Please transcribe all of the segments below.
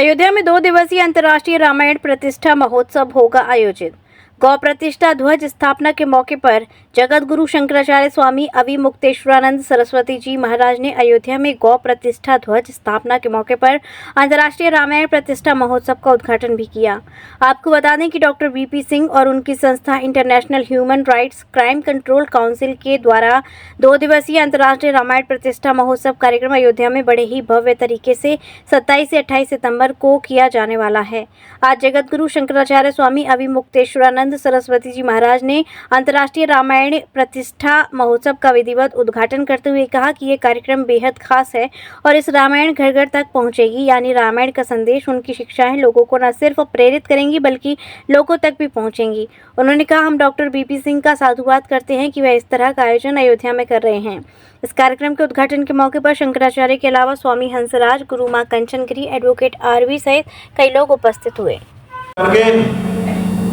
अयोध्या में 2 दिवसीय अंतर्राष्ट्रीय रामायण प्रतिष्ठा महोत्सव होगा आयोजित। गौ प्रतिष्ठा ध्वज स्थापना के मौके पर जगत गुरु शंकराचार्य स्वामी अविमुक्तेश्वरानंद सरस्वती जी महाराज ने अयोध्या में गौ प्रतिष्ठा ध्वज स्थापना के मौके पर अंतर्राष्ट्रीय रामायण प्रतिष्ठा महोत्सव का उद्घाटन भी किया। आपको बता दें कि डॉक्टर वीपी सिंह और उनकी संस्था international human rights crime control council के द्वारा 2 दिवसीय अंतर्राष्ट्रीय रामायण प्रतिष्ठा महोत्सव कार्यक्रम अयोध्या में बड़े ही भव्य तरीके से 27 से 28 सितंबर को किया जाने वाला है। आज जगत गुरु शंकराचार्य स्वामी अविमुक्तेश्वरानंद सरस्वती जी महाराज ने अंतर्राष्ट्रीय रामायण प्रतिष्ठा महोत्सव का विधिवत उद्घाटन करते हुए कहा कि ये कार्यक्रम बेहद खास है और इस रामायण घर घर तक पहुंचेगी, यानी रामायण का संदेश, उनकी शिक्षाएं लोगों को न सिर्फ प्रेरित करेंगी बल्कि लोगों तक भी पहुंचेंगी। उन्होंने कहा, हम डॉक्टर बीपी सिंह का साधुवाद करते हैं कि वह इस तरह का आयोजन अयोध्या में कर रहे हैं। इस कार्यक्रम के उद्घाटन के मौके पर शंकराचार्य के अलावा स्वामी हंसराज, गुरु मां कंचनगिरी, एडवोकेट आरवी सहित कई लोग उपस्थित हुए।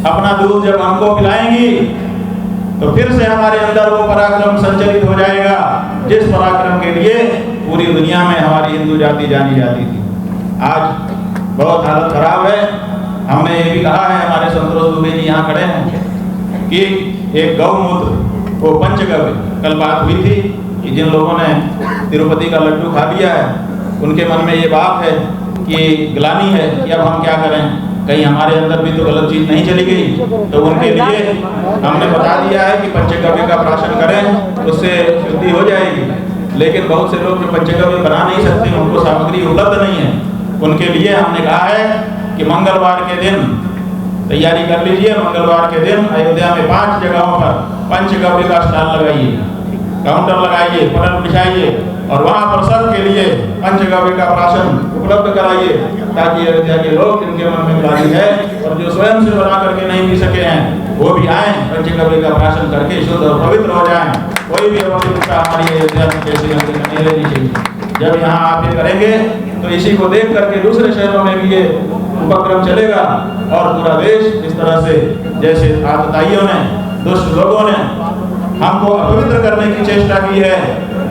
अपना दूध जब हमको पिलाएंगी तो फिर से हमारे अंदर वो पराक्रम संचरित हो जाएगा जिस पराक्रम के लिए पूरी दुनिया में हमारी हिंदू जाति जानी जाती थी। आज बहुत हालत खराब है। हमने ये भी कहा है, हमारे संतोष दुबे जी यहाँ खड़े हैं, कि एक गौमूत्र वो पंचगव्य कल बात हुई थी कि जिन लोगों ने तिरुपति का लड्डू खा लिया है उनके मन में ये बात है कि ग्लानि है कि अब हम क्या करें, कहीं हमारे अंदर भी तो गलत चीज नहीं चली गई। तो उनके लिए हमने बता दिया है कि पंचगव्य का प्राशन करें, उससे शुद्धि हो जाएगी। लेकिन बहुत से लोग जो पंचगव्य बना नहीं सकते, उनको सामग्री उपलब्ध नहीं है, उनके लिए हमने कहा है कि मंगलवार के दिन तैयारी कर लीजिए। मंगलवार के दिन अयोध्या में 5 जगहों पर पंचगव्य का स्टॉल लगाइए, काउंटर लगाइए, पलट बिछाइए और वहाँ पर सबके लिए पंचगव्य का प्राशन उपलब्ध कराइए, ताकि अयोध्या के लोग जिनके मन में ग्लानि है और जो स्वयं से बना करके नहीं पी सके हैं वो भी आए, पंचगव्य का प्राशन करके शुद्ध और पवित्र हो जाएं। कोई भी अपवित्रता हमारी अयोध्या में कैसी नहीं लेनी चाहिए। जब यहाँ आप ये करेंगे तो इसी को देख करके दूसरे शहरों में भी ये उपक्रम चलेगा और पूरा देश इस तरह से, जैसे आतताइयों ने, दुष्ट लोगों ने हमको अपवित्र करने की चेष्टा की है,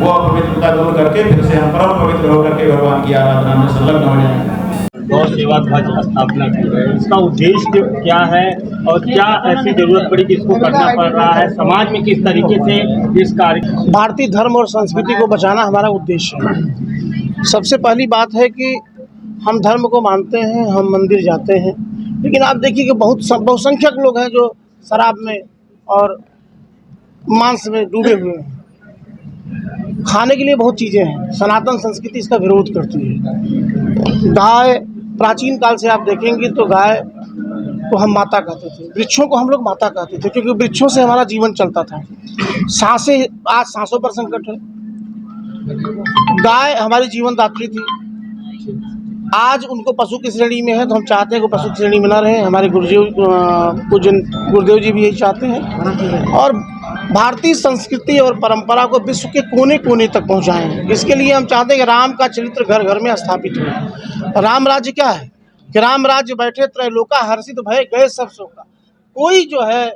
वो अपवित्रता दूर करके फिर से हम परम पवित्र होकर के भगवान की आराधना में संलग्न हो जाएंगे। गौ सेवा ध्वज स्थापना की है, इसका उद्देश्य क्या है और क्या ऐसी जरूरत पड़ी कि इसको करना पड़ रहा है, समाज में किस तरीके से इस कार्य। भारतीय धर्म और संस्कृति को बचाना हमारा उद्देश्य है। सबसे पहली बात है कि हम धर्म को मानते हैं, हम मंदिर जाते हैं, लेकिन आप देखिए कि बहुसंख्यक लोग हैं जो शराब में और मांस में डूबे हुए हैं। खाने के लिए बहुत चीज़ें हैं, सनातन संस्कृति इसका विरोध करती है। गाय, प्राचीन काल से आप देखेंगे तो गाय को हम माता कहते थे, वृक्षों को हम लोग माता कहते थे, क्योंकि वृक्षों से हमारा जीवन चलता था। सांसें, आज सांसों पर संकट है। गाय हमारी जीवन दात्री थी, आज उनको पशु की श्रेणी में है, तो हम चाहते हैं कि पशु की श्रेणी में न रहे। हमारे गुरुदेव जी भी यही चाहते हैं और भारतीय संस्कृति और परंपरा को विश्व के कोने कोने तक पहुंचाएं। इसके लिए हम चाहते हैं कि राम का चरित्र घर घर में स्थापित हो। राम राज्य क्या है कि राम राज्य बैठे त्रैलोका हर्षित भय गए सब शोका। कोई जो है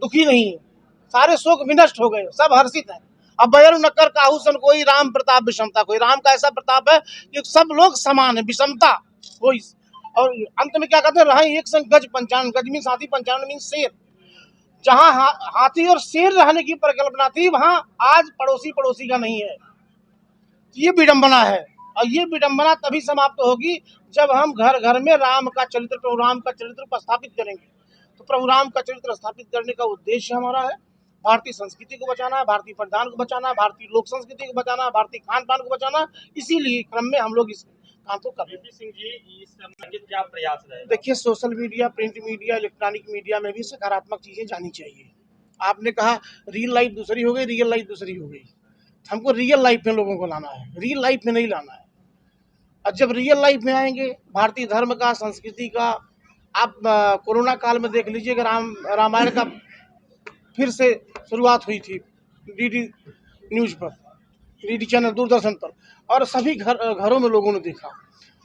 दुखी नहीं है, सारे शोक विनष्ट हो गए, सब हर्षित हैं। अब बयर नक्कर काहू सन कोई, राम प्रताप विषमता कोई। राम का ऐसा प्रताप है कि सब लोग समान है, विषमता कोई। और अंत में क्या कहते हैं, रहे एक संग गज पंचानन। गज मीन हाथी, पंचानन मीन शेर। जहाँ हाथी और शेर रहने की परिकल्पना थी, वहाँ आज पड़ोसी का नहीं है। ये विडंबना है और ये विडंबना तभी समाप्त होगी जब हम घर घर में राम का चरित्र, प्रभु राम का चरित्र स्थापित करेंगे। तो प्रभु राम का चरित्र स्थापित करने का उद्देश्य हमारा है भारतीय संस्कृति को बचाना है, भारतीय परिधान को बचाना है, भारतीय लोक संस्कृति को बचाना है, भारतीय खान पान को बचाना। इसीलिए क्रम में हम लोग इस काम को कर रहे हैं। सिंह जी, इस समय के क्या प्रयास रहे? देखिए, social media, print media, electronic media में भी सकारात्मक चीजें जानी चाहिए। आपने कहा रियल लाइफ दूसरी हो गई, रियल लाइफ दूसरी हो गई। हमको रियल लाइफ में लोगों को लाना है, रियल लाइफ में नहीं लाना है। और जब रियल लाइफ में आएंगे, भारतीय धर्म का, संस्कृति का, आप कोरोना काल में देख लीजिए कि रामायण का फिर से शुरुआत हुई थी डीडी न्यूज़ पर, डीडी चैनल, दूरदर्शन पर, और सभी घरों में लोगों ने देखा।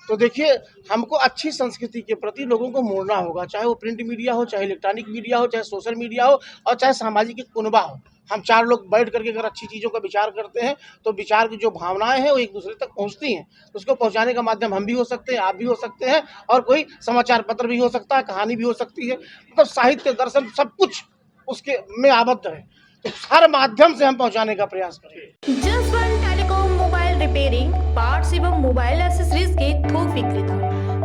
तो देखिए, हमको अच्छी संस्कृति के प्रति लोगों को मोड़ना होगा, चाहे वो प्रिंट मीडिया हो, चाहे इलेक्ट्रॉनिक मीडिया हो, चाहे सोशल मीडिया हो और चाहे सामाजिक एक कुनबा हो। हम 4 लोग बैठ करके अगर अच्छी चीज़ों का विचार करते हैं तो विचार की जो भावनाएं हैं वो एक दूसरे तक पहुंचती हैं। उसको पहुंचाने का माध्यम हम भी हो सकते हैं, आप भी हो सकते हैं और कोई समाचार पत्र भी हो सकता है, कहानी भी हो सकती है, मतलब साहित्य, दर्शन सब कुछ उसके में आबद्ध है। तो हर माध्यम से हम पहुंचाने का प्रयास करें। Jaswant telecom mobile repairing, parts एवं मोबाइल एक्सेसरीज के थोक विक्रेता।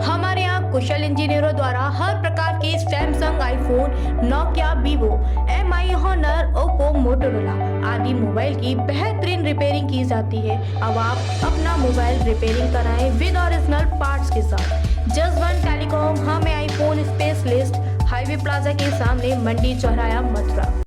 हमारे यहाँ कुशल इंजीनियरों द्वारा हर प्रकार के Samsung, iPhone, Nokia, Vivo, MI, Honor, Oppo, Motorola आदि मोबाइल की बेहतरीन रिपेयरिंग की जाती है। अब आप अपना मोबाइल रिपेयरिंग कराएं विद ओरिजिनल पार्ट्स के साथ। जसवंत टेलीकॉम, हमें आईफोन स्पेशलिस्ट, हाईवे प्लाजा के सामने, मंडी चौराया, मथुरा।